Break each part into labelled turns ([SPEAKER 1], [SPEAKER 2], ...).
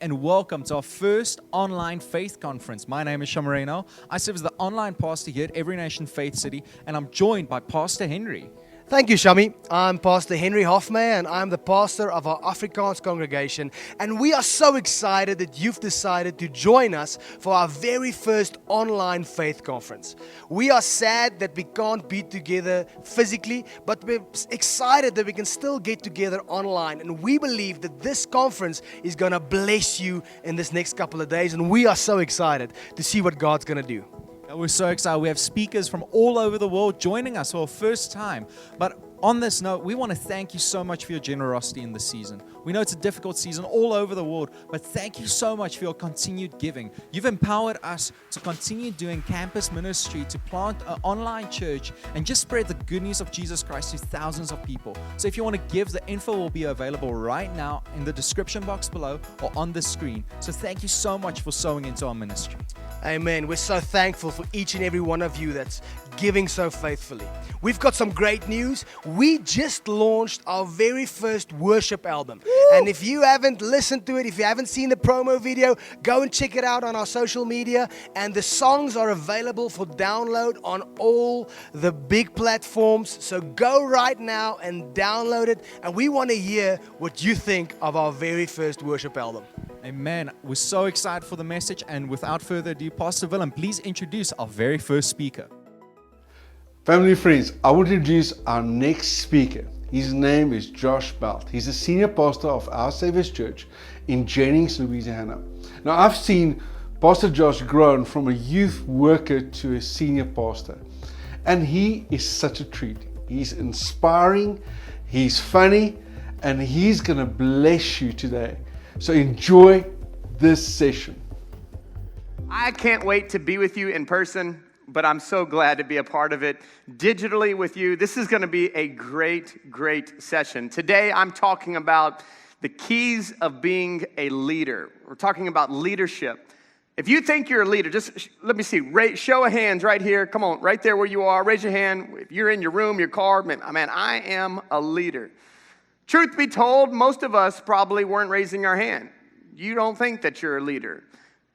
[SPEAKER 1] and welcome to our first online faith conference. My name is Shamareno. I serve as the online pastor here at Every Nation Faith City, and I'm joined by Pastor Henry.
[SPEAKER 2] Thank you, Shami. I'm Pastor Henry Hofmeyr, and I'm the pastor of our Afrikaans congregation. And we are so excited that you've decided to join us for our very first online faith conference. We are sad that we can't be together physically, but we're excited that we can still get together online. And we believe that this conference is going to bless you in this next couple of days. And we are so excited to see what God's going to do.
[SPEAKER 1] We're so excited. We have speakers from all over the world joining us for the first time. But on this note, we want to thank you so much for your generosity in this season. We know it's a difficult season all over the world, but thank you so much for your continued giving. You've empowered us to continue doing campus ministry, to plant an online church, and just spread the good news of Jesus Christ to thousands of people. So if you want to give, the info will be available right now in the description box below or on the screen. So thank you so much for sowing into our ministry.
[SPEAKER 2] Amen. We're so thankful for each and every one of you that's giving so faithfully. We've got some great news. We just launched our very first worship album. Woo! And if you haven't listened to it, if you haven't seen the promo video, go and check it out on our social media. And the songs are available for download on all the big platforms. So go right now and download it. And we want to hear what you think of our very first worship album.
[SPEAKER 1] Amen. We're so excited for the message. And without further ado, Pastor Willem, please introduce our very first speaker.
[SPEAKER 3] Family friends, I will introduce our next speaker. His name is Josh Belt. He's a senior pastor of Our Savior's Church in Jennings, Louisiana. Now, I've seen Pastor Josh grow from a youth worker to a senior pastor. And he is such a treat. He's inspiring, he's funny, and he's going to bless you today. So enjoy this session.
[SPEAKER 4] I can't wait to be with you in person, but I'm so glad to be a part of it digitally with you. This is going to be a great, great session. Today, I'm talking about the keys of being a leader. We're talking about leadership. If you think you're a leader, just let me see. Show of hands right here. Come on, right there where you are. Raise your hand. If you're in your room, your car, man, I am a leader. Truth be told, most of us probably weren't raising our hand. You don't think that you're a leader.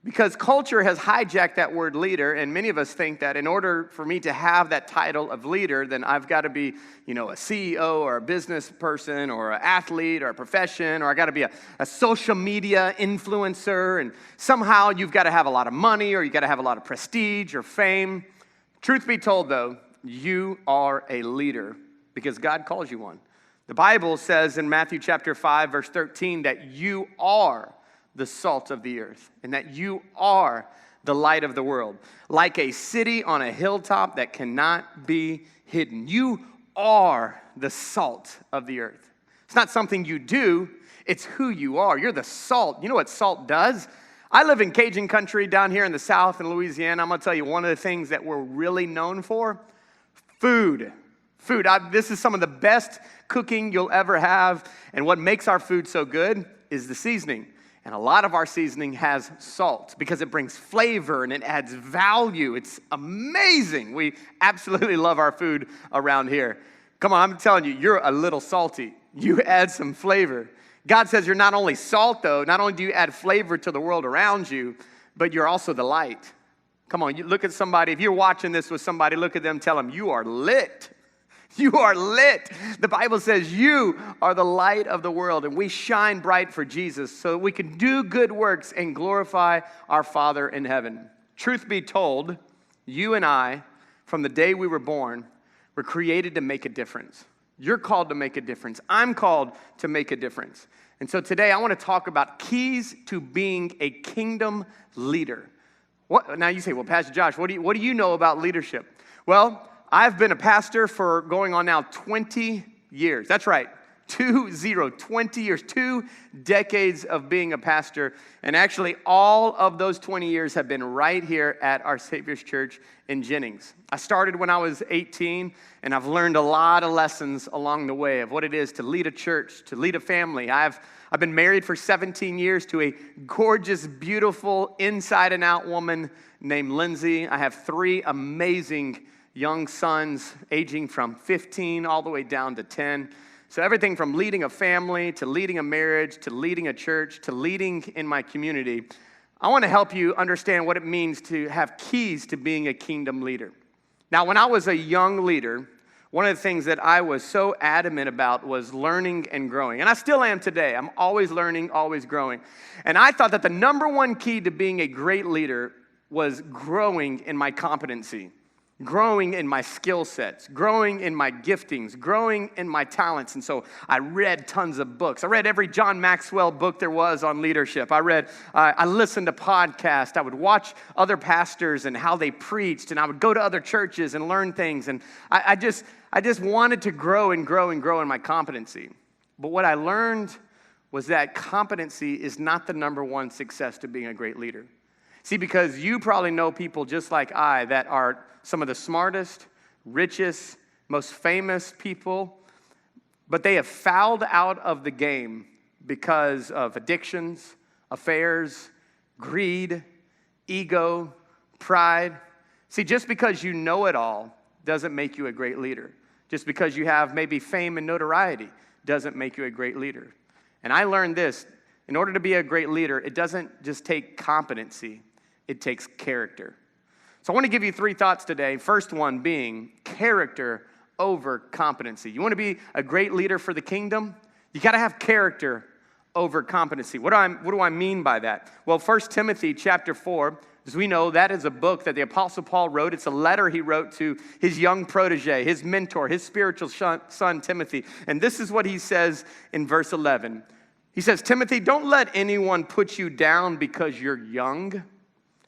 [SPEAKER 4] Because culture has hijacked that word leader, and many of us think that in order for me to have that title of leader, then I've got to be, a CEO or a business person or an athlete or a profession, or I got to be a social media influencer, and somehow you've got to have a lot of money or you got to have a lot of prestige or fame. Truth be told, though, you are a leader because God calls you one. The Bible says in Matthew chapter 5, verse 13, that you are the salt of the earth, and that you are the light of the world, like a city on a hilltop that cannot be hidden. You are the salt of the earth. It's not something you do, it's who you are. You're the salt. You know what salt does? I live in Cajun country down here in the South in Louisiana. I'm going to tell you one of the things that we're really known for, food. This is some of the best cooking you'll ever have, and what makes our food so good is the seasoning. And a lot of our seasoning has salt because it brings flavor and it adds value. It's amazing. We absolutely love our food around here. Come on, I'm telling you, you're a little salty. You add some flavor. God says you're not only salt, though. Not only do you add flavor to the world around you, but you're also the light. Come on, you look at somebody. If you're watching this with somebody, look at them, tell them, you are lit. You are lit. The Bible says you are the light of the world, and we shine bright for Jesus so that we can do good works and glorify our Father in heaven. Truth be told, you and I, from the day we were born, were created to make a difference. You're called to make a difference. I'm called to make a difference. And so today I want to talk about keys to being a kingdom leader. Now you say, well, Pastor Josh, what do you know about leadership? Well, I've been a pastor for going on now 20 years. That's right, 20 years, 2 decades of being a pastor. And actually, all of those 20 years have been right here at Our Savior's Church in Jennings. I started when I was 18, and I've learned a lot of lessons along the way of what it is to lead a church, to lead a family. I've been married for 17 years to a gorgeous, beautiful, inside and out woman named Lindsay. I have 3 amazing young sons aging from 15 all the way down to 10. So everything from leading a family to leading a marriage to leading a church to leading in my community, I want to help you understand what it means to have keys to being a kingdom leader. Now, when I was a young leader, one of the things that I was so adamant about was learning and growing. And I still am today. I'm always learning, always growing. And I thought that the number one key to being a great leader was growing in my competency, growing in my skill sets, growing in my giftings, growing in my talents. And so I read tons of books. I read every John Maxwell book there was on leadership. I listened to podcasts. I would watch other pastors and how they preached, and I would go to other churches and learn things. And I just wanted to grow and grow and grow in my competency. But what I learned was that competency is not the number one success to being a great leader. See, because you probably know people just like I that are some of the smartest, richest, most famous people, but they have fouled out of the game because of addictions, affairs, greed, ego, pride. See, just because you know it all doesn't make you a great leader. Just because you have maybe fame and notoriety doesn't make you a great leader. And I learned this, in order to be a great leader, it doesn't just take competency, it takes character. So I want to give you 3 thoughts today. First one being character over competency. You want to be a great leader for the kingdom? You got to have character over competency. What do I mean by that? Well, 1 Timothy chapter 4, as we know, that is a book that the Apostle Paul wrote. It's a letter he wrote to his young protege, his mentor, his spiritual son, Timothy. And this is what he says in verse 11. He says, Timothy, don't let anyone put you down because you're young.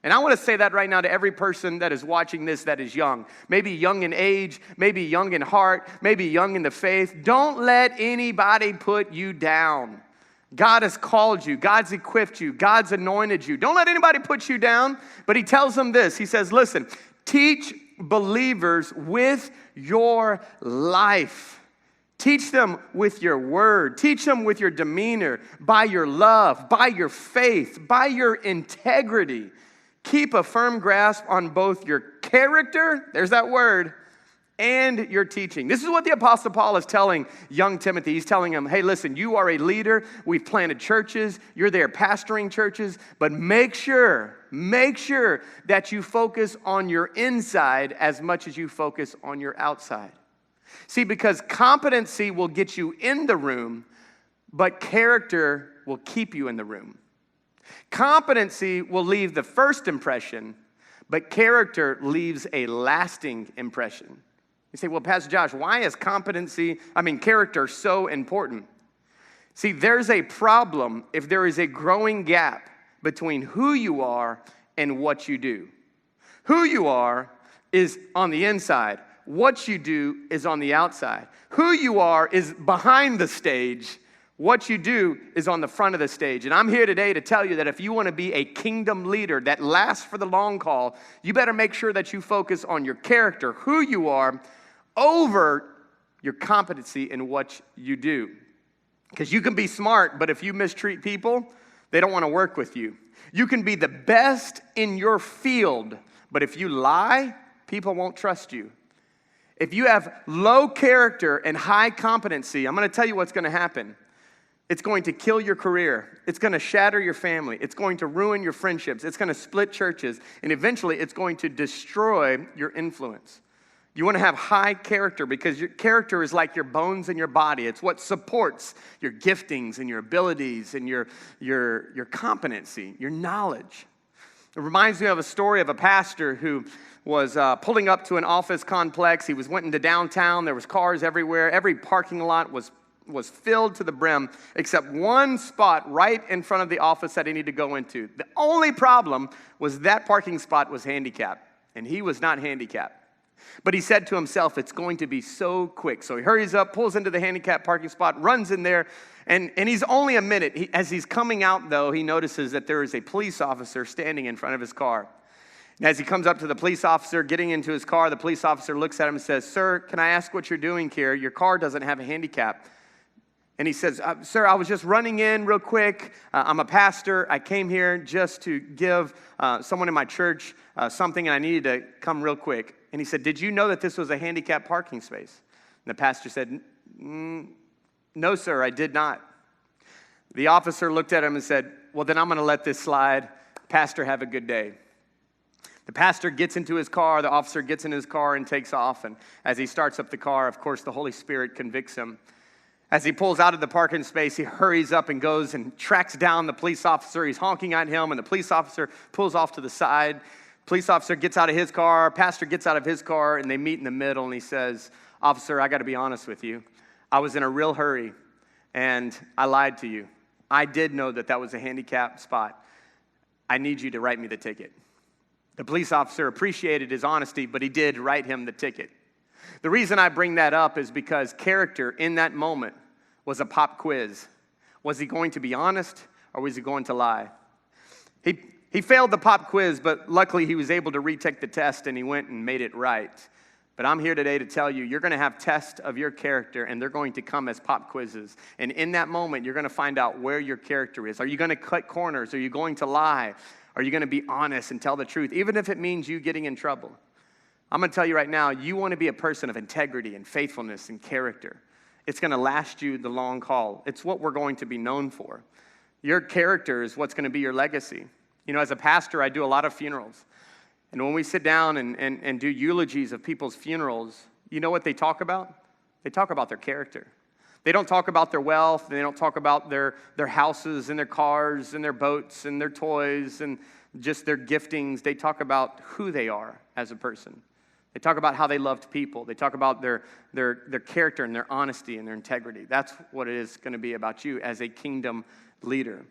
[SPEAKER 4] And I want to say that right now to every person that is watching this that is young. Maybe young in age, maybe young in heart, maybe young in the faith. Don't let anybody put you down. God has called you. God's equipped you. God's anointed you. Don't let anybody put you down. But he tells them this. He says, listen, teach believers with your life. Teach them with your word. Teach them with your demeanor, by your love, by your faith, by your integrity. Keep a firm grasp on both your character, there's that word, and your teaching. This is what the Apostle Paul is telling young Timothy. He's telling him, hey, listen, you are a leader. We've planted churches. You're there pastoring churches. But make sure that you focus on your inside as much as you focus on your outside. See, because competency will get you in the room, but character will keep you in the room. Competency will leave the first impression, but character leaves a lasting impression. You say, well, Pastor Josh, why is character so important? See, there's a problem if there is a growing gap between who you are and what you do. Who you are is on the inside. What you do is on the outside. Who you are is behind the stage. What you do is on the front of the stage. And I'm here today to tell you that if you want to be a kingdom leader that lasts for the long haul, you better make sure that you focus on your character, who you are, over your competency in what you do. Because you can be smart, but if you mistreat people, they don't want to work with you. You can be the best in your field, but if you lie, people won't trust you. If you have low character and high competency, I'm going to tell you what's going to happen. It's going to kill your career. It's going to shatter your family. It's going to ruin your friendships. It's going to split churches. And eventually, it's going to destroy your influence. You want to have high character because your character is like your bones in your body. It's what supports your giftings and your abilities and your competency, your knowledge. It reminds me of a story of a pastor who was pulling up to an office complex. He went into downtown. There was cars everywhere. Every parking lot was filled to the brim, except one spot right in front of the office that he needed to go into. The only problem was that parking spot was handicapped, and he was not handicapped. But he said to himself, it's going to be so quick. So he hurries up, pulls into the handicapped parking spot, runs in there, and he's only a minute. As he's coming out, though, he notices that there is a police officer standing in front of his car. And as he comes up to the police officer, getting into his car, the police officer looks at him and says, sir, can I ask what you're doing here? Your car doesn't have a handicap. And he says, sir, I was just running in real quick. I'm a pastor. I came here just to give someone in my church something, and I needed to come real quick. And he said, did you know that this was a handicapped parking space? And the pastor said, "No, sir, I did not." The officer looked at him and said, "Well, then I'm going to let this slide. Pastor, have a good day." The pastor gets into his car, the officer gets in his car and takes off. And as he starts up the car, of course, the Holy Spirit convicts him. As he pulls out of the parking space, he hurries up and goes and tracks down the police officer. He's honking at him, and the police officer pulls off to the side. Police officer gets out of his car, pastor gets out of his car, and they meet in the middle, and he says, "Officer, I got to be honest with you. I was in a real hurry, and I lied to you. I did know that that was a handicapped spot. I need you to write me the ticket." The police officer appreciated his honesty, but he did write him the ticket. The reason I bring that up is because character in that moment was a pop quiz. Was he going to be honest, or was he going to lie? He failed the pop quiz, but luckily he was able to retake the test, and he went and made it right. But I'm here today to tell you, you're going to have tests of your character, and they're going to come as pop quizzes. And in that moment, you're going to find out where your character is. Are you going to cut corners? Are you going to lie? Are you going to be honest and tell the truth, even if it means you getting in trouble? I'm going to tell you right now, you want to be a person of integrity and faithfulness and character. It's going to last you the long haul. It's what we're going to be known for. Your character is what's going to be your legacy. You know, as a pastor, I do a lot of funerals. And when we sit down and do eulogies of people's funerals, you know what they talk about? They talk about their character. They don't talk about their wealth. They don't talk about their houses and their cars and their boats and their toys and just their giftings. They talk about who they are as a person. They talk about how they loved people. They talk about their character and their honesty and their integrity. That's what it is going to be about you as a kingdom leader.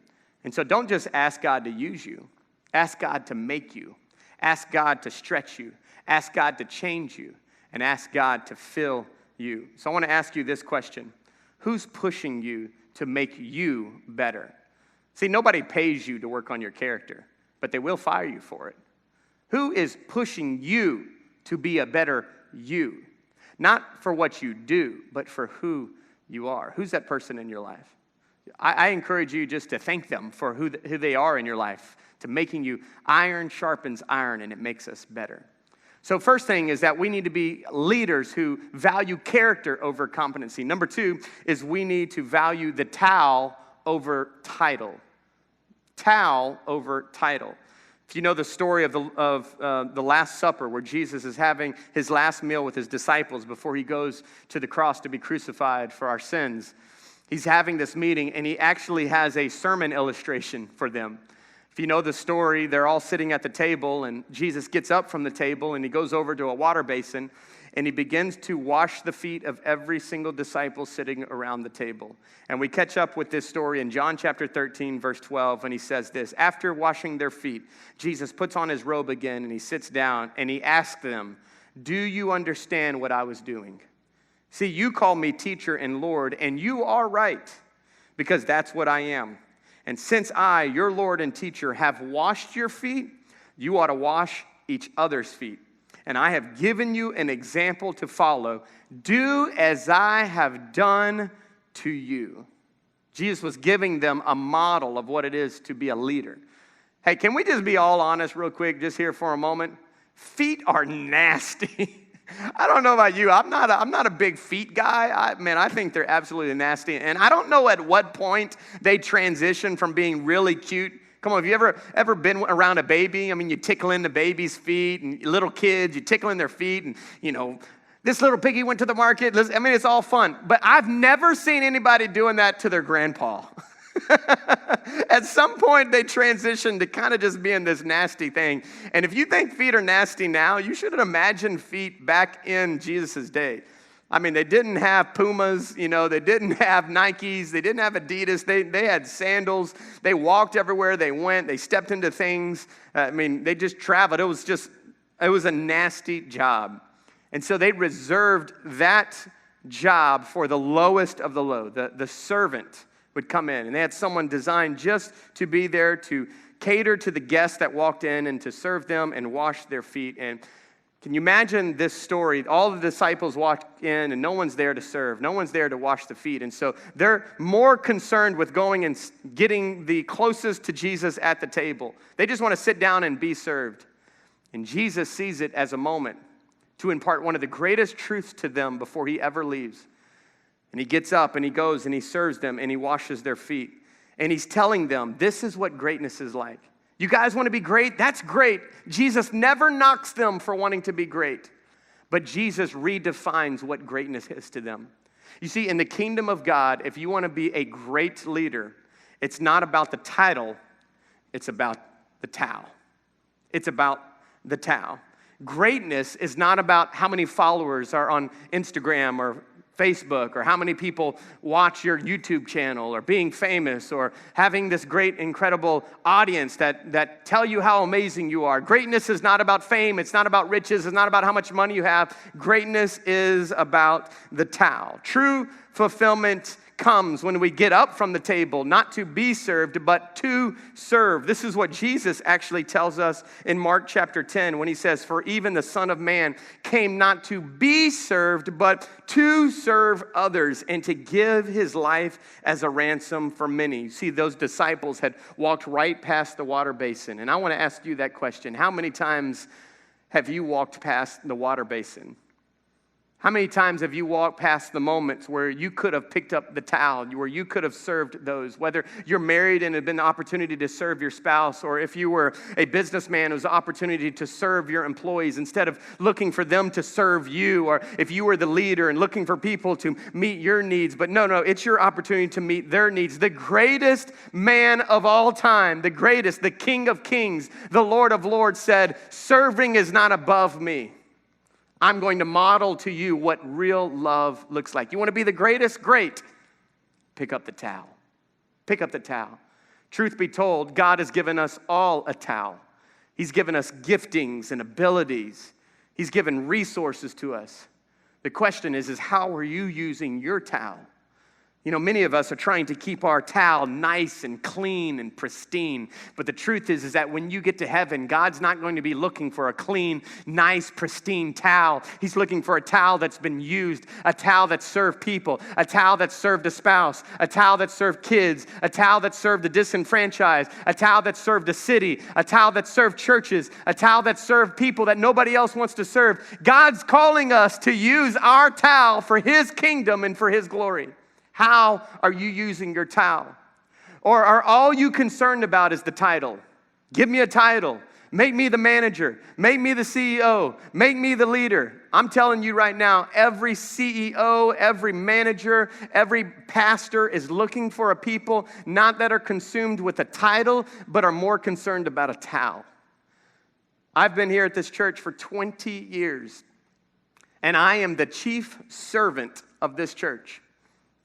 [SPEAKER 4] And so don't just ask God to use you. Ask God to make you. Ask God to stretch you. Ask God to change you. And ask God to fill you. So I want to ask you this question. Who's pushing you to make you better? See, nobody pays you to work on your character, but they will fire you for it. Who is pushing you to be a better you? Not for what you do, but for who you are. Who's that person in your life? I encourage you just to thank them for who they are in your life, to making you iron sharpens iron, and it makes us better. So first thing is that we need to be leaders who value character over competency. Number two is we need to value the towel over title. Towel over title. If you know the story of the Last Supper, where Jesus is having his last meal with his disciples before he goes to the cross to be crucified for our sins, he's having this meeting, and he actually has a sermon illustration for them. If you know the story, they're all sitting at the table, and Jesus gets up from the table, and he goes over to a water basin, and he begins to wash the feet of every single disciple sitting around the table. And we catch up with this story in John chapter 13, verse 12, and he says this: after washing their feet, Jesus puts on his robe again, and he sits down, and he asks them, "Do you understand what I was doing? See, you call me teacher and Lord, and you are right, because that's what I am. And since I, your Lord and teacher, have washed your feet, you ought to wash each other's feet. And I have given you an example to follow. Do as I have done to you." Jesus was giving them a model of what it is to be a leader. Hey, can we just be all honest real quick, just here for a moment? Feet are nasty. I don't know about you. I'm not a big feet guy. I think they're absolutely nasty. And I don't know at what point they transition from being really cute. Come on, have you ever been around a baby? I mean, you tickle in the baby's feet, and little kids, you tickle in their feet, and, you know, this little piggy went to the market. I mean, it's all fun. But I've never seen anybody doing that to their grandpa. At some point, they transition to kind of just being this nasty thing. And if you think feet are nasty now, you should imagine feet back in Jesus' day. I mean, they didn't have Pumas, you know, they didn't have Nikes, they didn't have Adidas, they had sandals, they walked everywhere they went, they stepped into things. They just traveled. It was a nasty job. And so they reserved that job for the lowest of the low, the servant would come in, and they had someone designed just to be there to cater to the guests that walked in and to serve them and wash their feet. And can you imagine this story? All the disciples walked in, and no one's there to serve. No one's there to wash the feet. And so they're more concerned with going and getting the closest to Jesus at the table. They just want to sit down and be served. And Jesus sees it as a moment to impart one of the greatest truths to them before he ever leaves. And he gets up and he goes and he serves them and he washes their feet. And he's telling them, this is what greatness is like. You guys want to be great? That's great. Jesus never knocks them for wanting to be great. But Jesus redefines what greatness is to them. You see, in the kingdom of God, if you want to be a great leader, it's not about the title, it's about the towel. It's about the towel. Greatness is not about how many followers are on Instagram or Facebook, or how many people watch your YouTube channel, or being famous, or having this great, incredible audience that tell you how amazing you are. Greatness is not about fame. It's not about riches. It's not about how much money you have. Greatness is about the towel. True fulfillment comes when we get up from the table, not to be served, but to serve. This is what Jesus actually tells us in Mark chapter 10 when he says, for even the Son of Man came not to be served, but to serve others and to give his life as a ransom for many. You see, those disciples had walked right past the water basin. And I want to ask you that question. How many times have you walked past the water basin? How many times have you walked past the moments where you could have picked up the towel, where you could have served those? Whether you're married and have been the opportunity to serve your spouse, or if you were a businessman, it was the opportunity to serve your employees instead of looking for them to serve you, or if you were the leader and looking for people to meet your needs. But no, it's your opportunity to meet their needs. The greatest man of all time, the greatest, the King of Kings, the Lord of Lords said, serving is not above me. I'm going to model to you what real love looks like. You want to be the greatest? Great. Pick up the towel. Pick up the towel. Truth be told, God has given us all a towel. He's given us giftings and abilities. He's given resources to us. The question is how are you using your towel? You know, many of us are trying to keep our towel nice and clean and pristine. But the truth is that when you get to heaven, God's not going to be looking for a clean, nice, pristine towel. He's looking for a towel that's been used, a towel that served people, a towel that served a spouse, a towel that served kids, a towel that served the disenfranchised, a towel that served a city, a towel that served churches, a towel that served people that nobody else wants to serve. God's calling us to use our towel for his kingdom and for his glory. How are you using your towel? Or are all you concerned about is the title? Give me a title. Make me the manager. Make me the CEO. Make me the leader. I'm telling you right now, every CEO, every manager, every pastor is looking for a people not that are consumed with a title, but are more concerned about a towel. I've been here at this church for 20 years, and I am the chief servant of this church.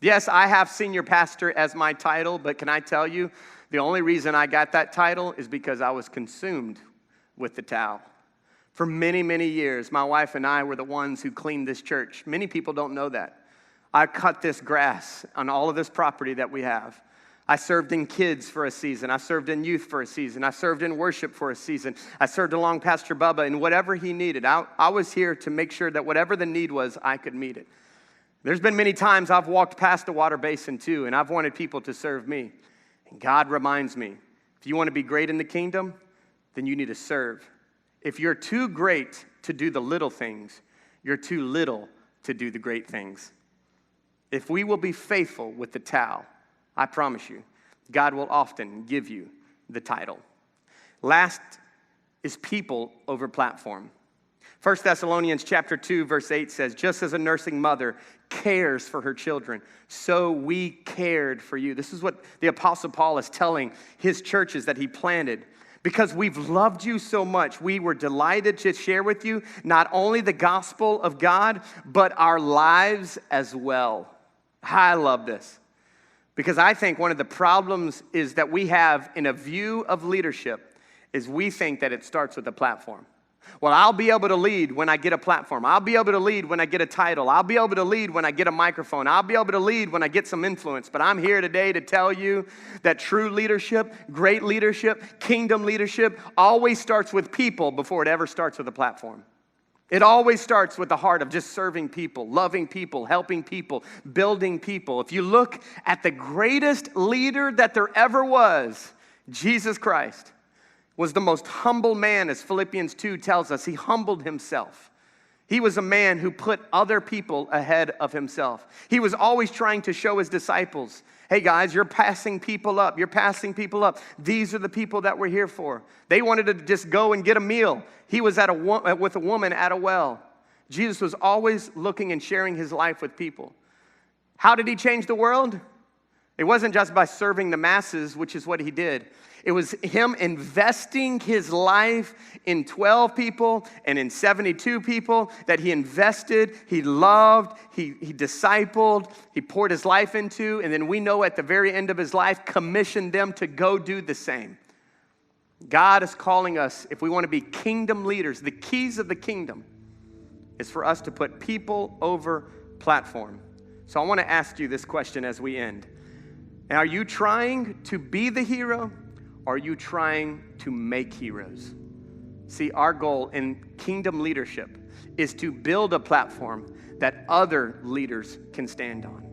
[SPEAKER 4] Yes, I have senior pastor as my title, but can I tell you, the only reason I got that title is because I was consumed with the towel. For many, many years, my wife and I were the ones who cleaned this church. Many people don't know that. I cut this grass on all of this property that we have. I served in kids for a season. I served in youth for a season. I served in worship for a season. I served along Pastor Bubba, and whatever he needed, I was here to make sure that whatever the need was, I could meet it. There's been many times I've walked past the water basin too, and I've wanted people to serve me. And God reminds me, if you want to be great in the kingdom, then you need to serve. If you're too great to do the little things, you're too little to do the great things. If we will be faithful with the towel, I promise you, God will often give you the title. Last is people over platform. 1 Thessalonians chapter 2, verse 8 says, just as a nursing mother cares for her children, so we cared for you. This is what the Apostle Paul is telling his churches that he planted. Because we've loved you so much, we were delighted to share with you not only the gospel of God, but our lives as well. I love this. Because I think one of the problems is that we have in a view of leadership is we think that it starts with a platform. Well, I'll be able to lead when I get a platform. I'll be able to lead when I get a title. I'll be able to lead when I get a microphone. I'll be able to lead when I get some influence. But I'm here today to tell you that true leadership, great leadership, kingdom leadership always starts with people before it ever starts with a platform. It always starts with the heart of just serving people, loving people, helping people, building people. If you look at the greatest leader that there ever was, Jesus Christ was the most humble man, as Philippians 2 tells us. He humbled himself. He was a man who put other people ahead of himself. He was always trying to show his disciples, hey guys, you're passing people up. You're passing people up. These are the people that we're here for. They wanted to just go and get a meal. He was with a woman at a well. Jesus was always looking and sharing his life with people. How did he change the world? It wasn't just by serving the masses, which is what he did. It was him investing his life in 12 people and in 72 people that he invested, he loved, he discipled, he poured his life into, and then we know at the very end of his life, commissioned them to go do the same. God is calling us, if we want to be kingdom leaders, the keys of the kingdom is for us to put people over platform. So I want to ask you this question as we end. Are you trying to be the hero? Or are you trying to make heroes? See, our goal in kingdom leadership is to build a platform that other leaders can stand on.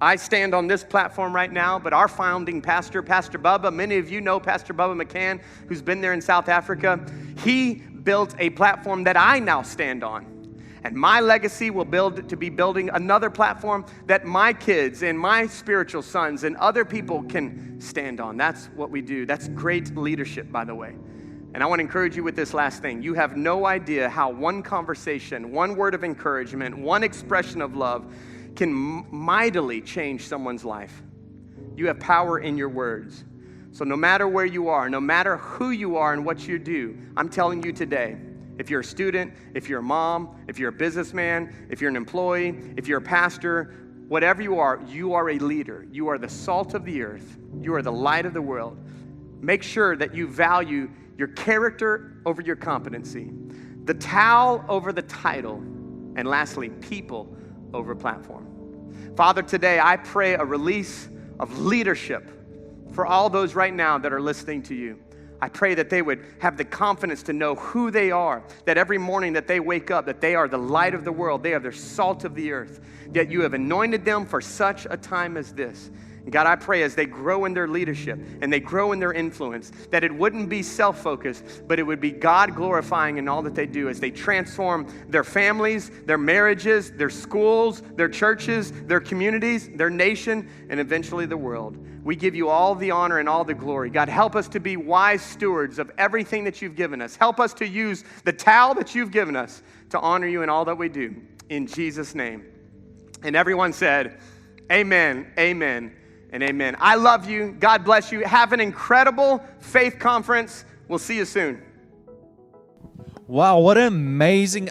[SPEAKER 4] I stand on this platform right now, but our founding pastor, Pastor Bubba, many of you know Pastor Bubba McCann, who's been there in South Africa. He built a platform that I now stand on. And my legacy will be building another platform that my kids and my spiritual sons and other people can stand on. That's what we do. That's great leadership, by the way. And I want to encourage you with this last thing. You have no idea how one conversation, one word of encouragement, one expression of love can mightily change someone's life. You have power in your words. So no matter where you are, no matter who you are and what you do, I'm telling you today, if you're a student, if you're a mom, if you're a businessman, if you're an employee, if you're a pastor, whatever you are a leader. You are the salt of the earth. You are the light of the world. Make sure that you value your character over your competency, the towel over the title, and lastly, people over platform. Father, today I pray a release of leadership for all those right now that are listening to you. I pray that they would have the confidence to know who they are, that every morning that they wake up, that they are the light of the world, they are the salt of the earth, that you have anointed them for such a time as this. And God, I pray as they grow in their leadership and they grow in their influence, that it wouldn't be self-focused, but it would be God glorifying in all that they do as they transform their families, their marriages, their schools, their churches, their communities, their nation, and eventually the world. We give you all the honor and all the glory. God, help us to be wise stewards of everything that you've given us. Help us to use the towel that you've given us to honor you in all that we do. In Jesus' name. And everyone said, amen, amen, and amen. I love you. God bless you. Have an incredible faith conference. We'll see you soon.
[SPEAKER 1] Wow, what an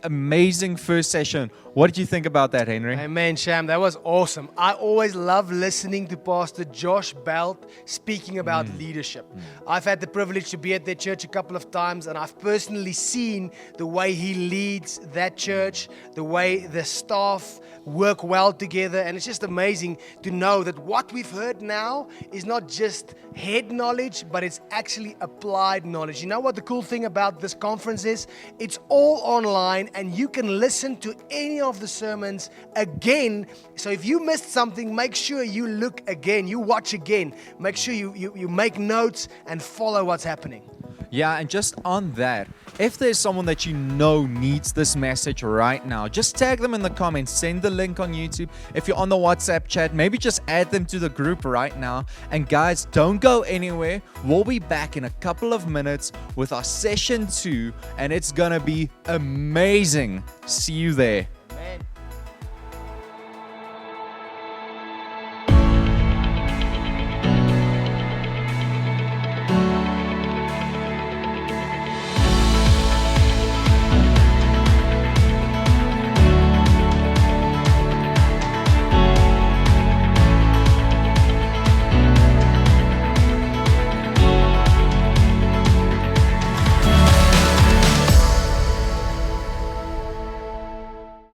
[SPEAKER 1] amazing first session. What did you think about that, Henry?
[SPEAKER 2] Amen, Sham. That was awesome. I always love listening to Pastor Josh Belt speaking about leadership. I've had the privilege to be at their church a couple of times, and I've personally seen the way he leads that church, the way the staff work well together, and it's just amazing to know that what we've heard now is not just head knowledge, but it's actually applied knowledge. You know what the cool thing about this conference is? It's all online, and you can listen to any of the sermons again. So if you missed something, make sure you look again, you watch again. Make sure you make notes and follow what's happening.
[SPEAKER 1] Yeah, and just on that, if there's someone that you know needs this message right now, just tag them in the comments, send the link on YouTube. If you're on the WhatsApp chat, maybe just add them to the group right now. And guys, don't go anywhere. We'll be back in a couple of minutes with our session 2, and it's gonna be amazing. See you there.